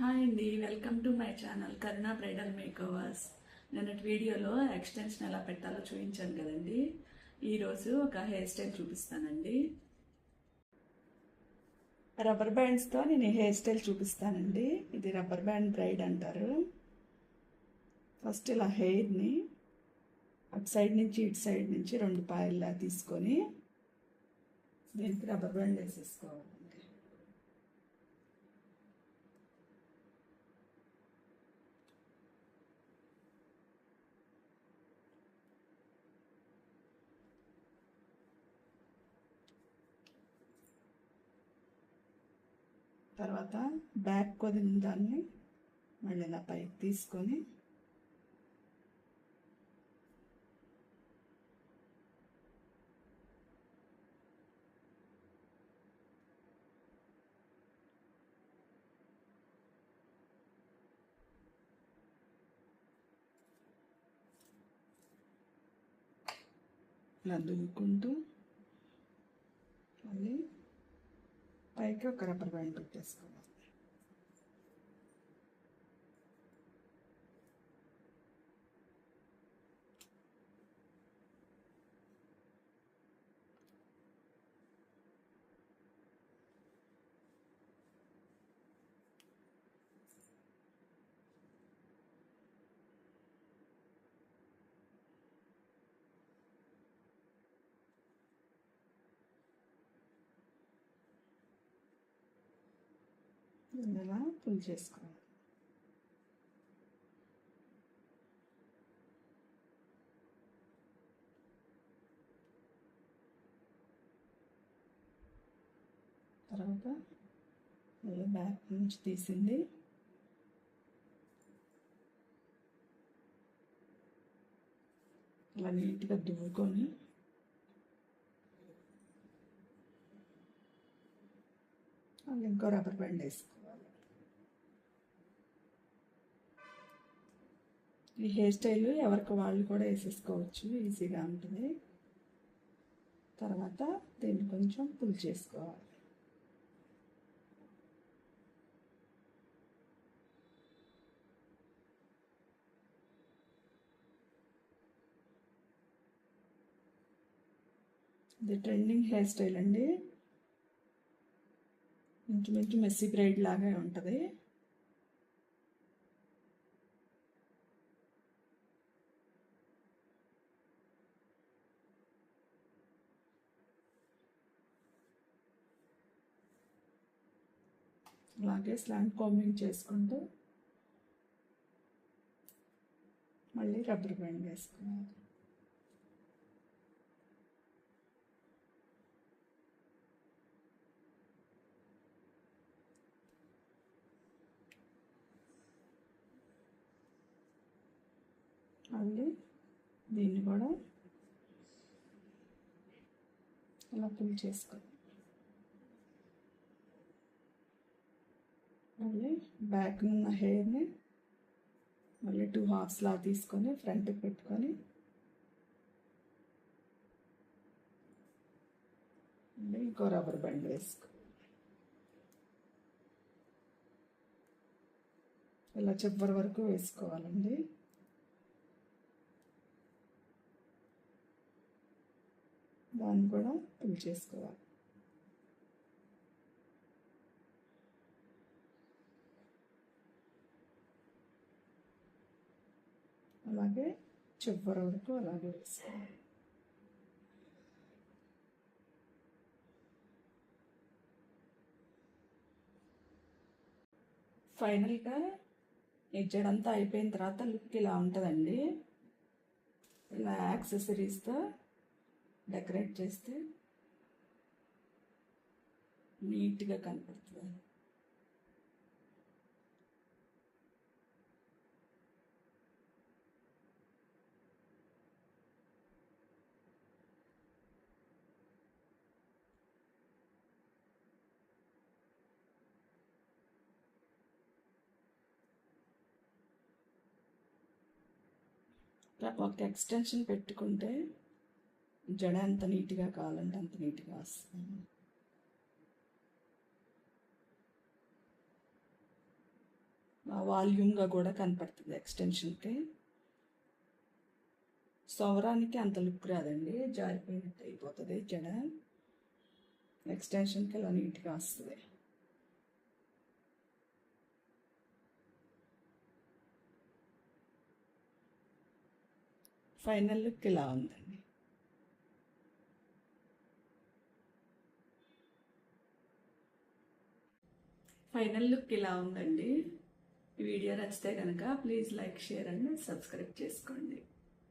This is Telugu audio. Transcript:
హాయ్ అండి, welcome to my channel Karuna bridal makeovers. నిన్నటి వీడియోలో ఎక్స్టెన్షన్ ఎలా పెట్టాలో చూపించాను కదండి. ఈరోజు ఒక హెయిర్ స్టైల్ చూపిస్తానండి. రబ్బర్ బ్యాండ్స్తో నేను హెయిర్ స్టైల్ చూపిస్తానండి. ఇది రబ్బర్ బ్యాండ్ బ్రైడ్ అంటారు. ఫస్ట్ ఇలా హెయిర్ని అటు సైడ్ నుంచి ఇటు సైడ్ నుంచి 2 పాయల్లా తీసుకొని దీనికి రబ్బర్ బ్యాండ్ వేసేసుకోవాలి. తర్వాత బ్యాక్ కొదిన దాన్ని మళ్ళీ ఇలా పైకి తీసుకొని ఇలా దువ్వుకుంటూ మళ్ళీ పైకి ఒక రబ్బర్ బ్యాండ్ పెట్టేసుకోవాలి. ఇలా పుల్ చేసుకోవాలి. తర్వాత మళ్ళీ బ్యాక్ నుంచి తీసింది ఇలా నీట్గా దువ్వుకొని ఇంకో రబ్బర్ బ్యాండ్ వేసుకోవాలి. ఈ హెయిర్ స్టైల్ ఎవరికి వాళ్ళు కూడా వేసేసుకోవచ్చు, ఈజీగా ఉంటుంది. తర్వాత దీన్ని కొంచెం పుల్ చేసుకోవాలి. ఇది ట్రెండింగ్ హెయిర్ స్టైల్ అండి. ఇంచుమించు మెస్సీ బ్రైడ్ లాగే ఉంటుంది. అలాగే స్లాంట్ కాంబింగ్ చేసుకుంటూ మళ్ళీ రబ్బర్ బ్యాండ్ వేసుకోవాలి. మళ్ళీ దీన్ని కూడా ఇలా పుల్ చేసుకోవాలి. మళ్ళీ బ్యాక్ ఉన్న హెయిర్ని మళ్ళీ 2 హాఫ్స్లా తీసుకొని ఫ్రంట్కి పెట్టుకొని మళ్ళీ ఇంకో రబ్బర్ బ్యాండ్ వేసుకో. ఇలా చివరి వరకు వేసుకోవాలండి. దాన్ని కూడా పుల్ చేసుకోవాలి. అలాగే చివరి వరకు అలాగే వేసుకోవాలి. ఫైనల్గా ఈ జడంతా అయిపోయిన తర్వాత లుక్ ఇలా ఉంటుందండి. ఇలా యాక్సెసరీస్తో డెకరేట్ చేస్తే నీట్గా కనపడుతుంది. ఒక ఎక్స్టెన్షన్ పెట్టుకుంటే జడ ఎంత నీట్గా కావాలంటే అంత నీట్గా వస్తుంది. వాల్యూమ్గా కూడా కనపడుతుంది ఎక్స్టెన్షన్కి. సవరానికి అంత లుక్ రాదండి, జారిపోయినట్టు అయిపోతుంది జడ. ఎక్స్టెన్షన్కి ఇలా నీట్గా వస్తుంది. ఫైనల్ లుక్ ఇలా ఉందండి. ఫైనల్ లుక్ ఇలా ఉందండి. ఈ వీడియో నచ్చితే కనుక please like, share and subscribe చేసుకోండి.